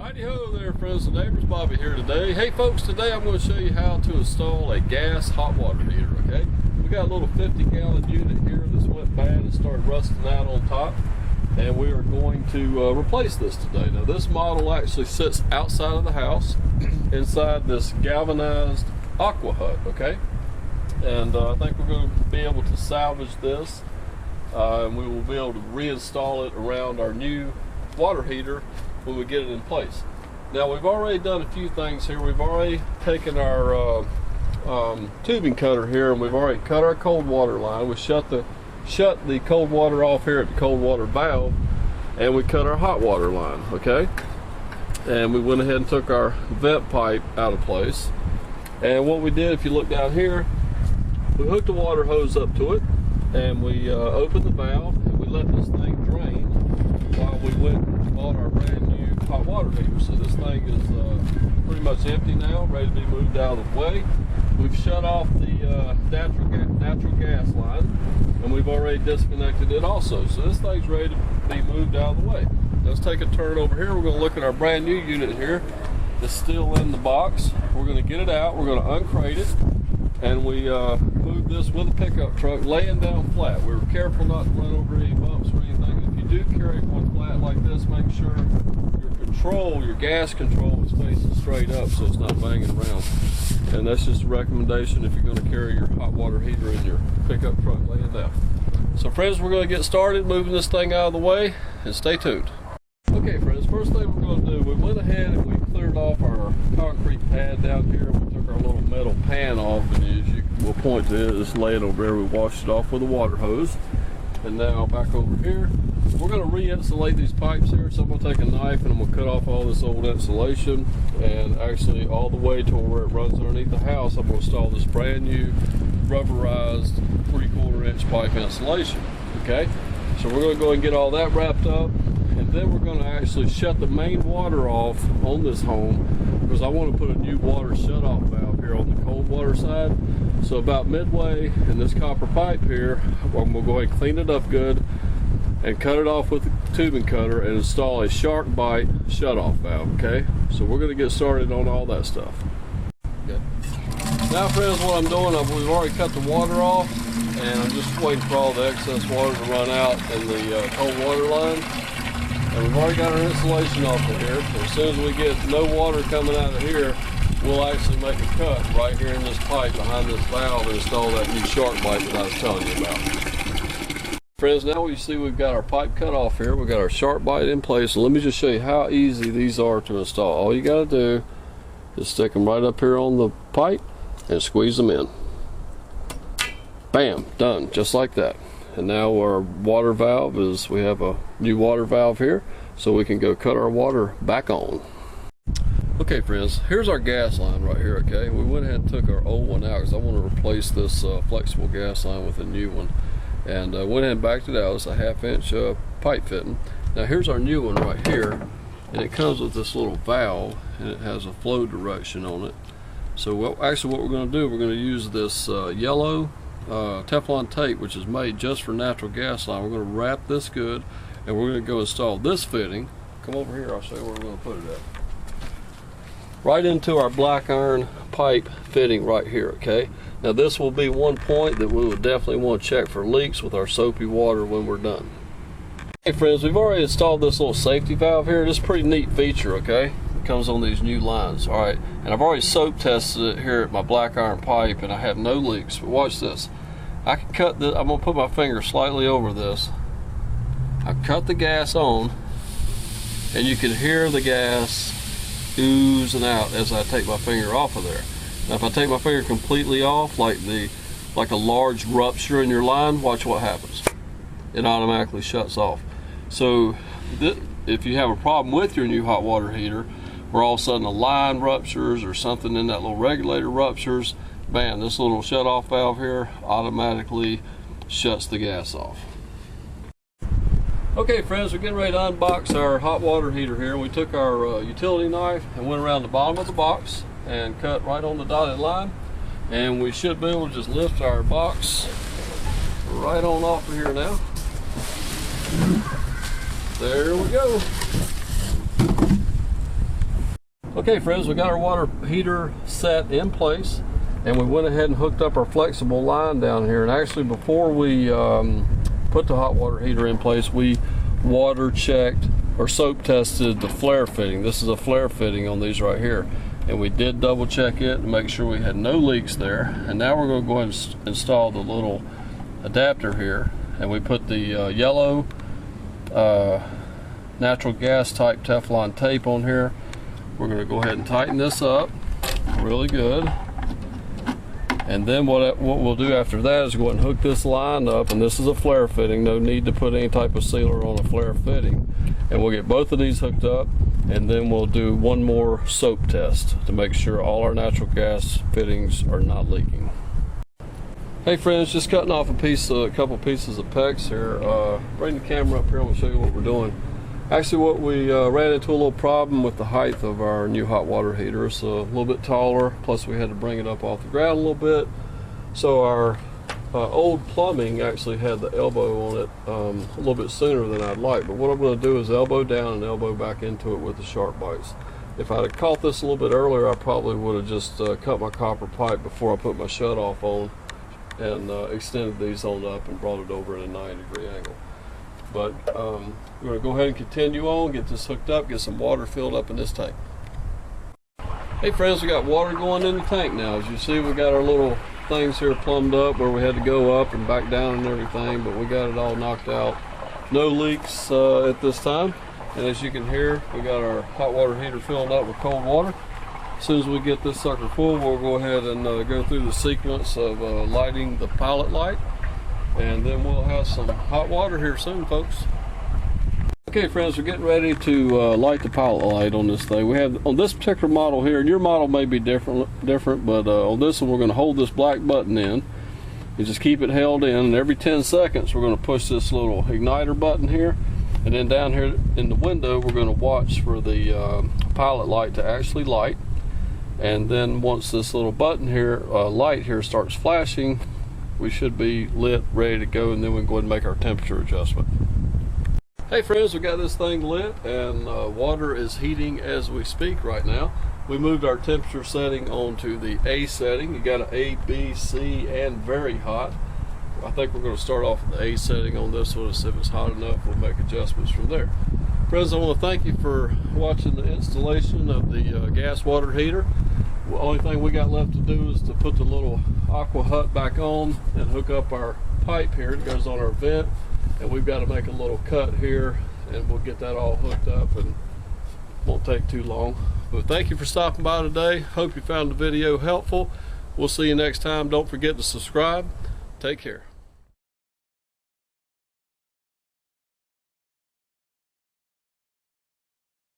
Righty ho there, friends and neighbors. Bobby here today. Hey folks, today I'm going to show you how to install a gas hot water heater. Okay, we got a little 50-gallon unit here that's went bad and started rusting out on top, and we are going to replace this today. Now this model actually sits outside of the house inside this galvanized aqua hut. Okay, and I think we're going to be able to salvage this, and we will be able to reinstall it around our new water heater when we get it in place. Now we've already done a few things here. We've already taken our tubing cutter here, and we've already cut our cold water line. We shut the cold water off here at the cold water valve, and we cut our hot water line. Okay, and we went ahead and took our vent pipe out of place. And what we did, if you look down here, we hooked the water hose up to it, and we opened the valve, and we let this thing drain while we went and bought our brand new hot water heater. So this thing is pretty much empty now, ready to be moved out of the way. We've shut off the natural gas line, and we've already disconnected it also. So this thing's ready to be moved out of the way. Let's take a turn over here. We're going to look at our brand new unit here. It's still in the box. We're going to get it out. We're going to uncrate it, and we moved this with a pickup truck laying down flat. We were careful not to run over any bumps or anything. If you do carry one flat like this, make sure your gas control is facing straight up so it's not banging around. And that's just a recommendation if you're going to carry your hot water heater in your pickup truck laying down. So friends, we're going to get started moving this thing out of the way, and stay tuned. Okay friends, first thing we're going to do, we went ahead and we cleared off our concrete pad down here. We took our little metal pan off, and as you will point to it, it's laying over there. We washed it off with a water hose. And now back over here, we're going to re-insulate these pipes here. So I'm going to take a knife and I'm going to cut off all this old insulation, and actually all the way to where it runs underneath the house. I'm going to install this brand new rubberized 3/4 inch pipe insulation. Okay, so we're going to go and get all that wrapped up, and then we're going to actually shut the main water off on this home, because I want to put a new water shut-off valve here on the cold water side. So about midway in this copper pipe here, I'm going to go ahead and clean it up good and cut it off with the tubing cutter and install a SharkBite shut-off valve. Okay, so we're going to get started on all that stuff. Okay. Now friends, what I'm doing, we've already cut the water off, and I'm just waiting for all the excess water to run out in the cold water line. And we've already got our insulation off of here. So as soon as we get no water coming out of here, we'll actually make a cut right here in this pipe behind this valve and install that new SharkBite that I was telling you about. Friends, now you see we've got our pipe cut off here. We've got our SharkBite in place. So let me just show you how easy these are to install. All you got to do is stick them right up here on the pipe and squeeze them in. Bam, done, just like that. And now our water valve is, we have a new water valve here, so we can go cut our water back on. Okay friends, here's our gas line right here. Okay, we went ahead and took our old one out because I want to replace this flexible gas line with a new one, and went ahead and backed it out. It's a 1/2 inch pipe fitting. Now here's our new one right here, and it comes with this little valve, and it has a flow direction on it. So actually what we're going to do, we're going to use this yellow Teflon tape, which is made just for natural gas line. We're going to wrap this good, and we're going to go install this fitting. Come over here, I'll show you where we're going to put it at. Right into our black iron pipe fitting right here. Okay, now this will be one point that we will definitely want to check for leaks with our soapy water when we're done. Hey friends, we've already installed this little safety valve here. This is a pretty neat feature. Okay, it comes on these new lines. All right, and I've already soap tested it here at my black iron pipe, and I have no leaks. But watch this. I can cut this. I'm gonna put my finger slightly over this. I cut the gas on, and you can hear the gas oozing out as I take my finger off of there. Now if I take my finger completely off, like a large rupture in your line, watch what happens. It automatically shuts off. So if you have a problem with your new hot water heater, where all of a sudden a line ruptures or something in that little regulator ruptures, bam, this little shut off valve here automatically shuts the gas off. Okay friends, we're getting ready to unbox our hot water heater here. We took our utility knife and went around the bottom of the box and cut right on the dotted line, and we should be able to just lift our box right on off of here now. There we go. Okay friends, we got our water heater set in place, and we went ahead and hooked up our flexible line down here. And actually, before we put the hot water heater in place, we water checked or soap tested the flare fitting. This is a flare fitting on these right here, and we did double check it and make sure we had no leaks there. And now we're going to go ahead and install the little adapter here, and we put the yellow natural gas type Teflon tape on here. We're going to go ahead and tighten this up really good, and then what we'll do after that is go ahead and hook this line up. And this is a flare fitting, no need to put any type of sealer on a flare fitting. And we'll get both of these hooked up, and then we'll do one more soap test to make sure all our natural gas fittings are not leaking. Hey friends, just cutting off a couple pieces of PEX here. Bring the camera up here, I'm going to show you what we're doing. Actually, what we ran into a little problem with the height of our new hot water heater. It's a little bit taller, plus we had to bring it up off the ground a little bit. So our old plumbing actually had the elbow on it a little bit sooner than I'd like. But what I'm going to do is elbow down and elbow back into it with the sharp bites. If I'd have caught this a little bit earlier, I probably would have just cut my copper pipe before I put my shut-off on and extended these on up and brought it over at a 90-degree angle. But we're going to go ahead and continue on, get this hooked up, get some water filled up in this tank. Hey friends, we got water going in the tank now. As you see, we got our little things here plumbed up where we had to go up and back down and everything, but we got it all knocked out. No leaks at this time. And as you can hear, we got our hot water heater filling up with cold water. As soon as we get this sucker full, we'll go ahead and go through the sequence of lighting the pilot light, and then we'll have some hot water here soon, folks. Okay friends, we're getting ready to light the pilot light on this thing. We have on this particular model here, and your model may be different, but on this one we're going to hold this black button in. You just keep it held in, and every 10 seconds we're going to push this little igniter button here, and then down here in the window we're going to watch for the pilot light to actually light. And then once this little button here, light here starts flashing, we should be lit, ready to go, and then we can go ahead and make our temperature adjustment. Hey friends, we got this thing lit, and water is heating as we speak right now. We moved our temperature setting onto the A setting. You got an A, B, C, and very hot. I think we're going to start off with the A setting on this one, and see if it's hot enough, we'll make adjustments from there. Friends, I want to thank you for watching the installation of the gas water heater. The only thing we got left to do is to put the little aqua hut back on and hook up our pipe here. It goes on our vent, and we've got to make a little cut here, and we'll get that all hooked up, and won't take too long. But thank you for stopping by today. Hope you found the video helpful. We'll see you next time. Don't forget to subscribe. Take care.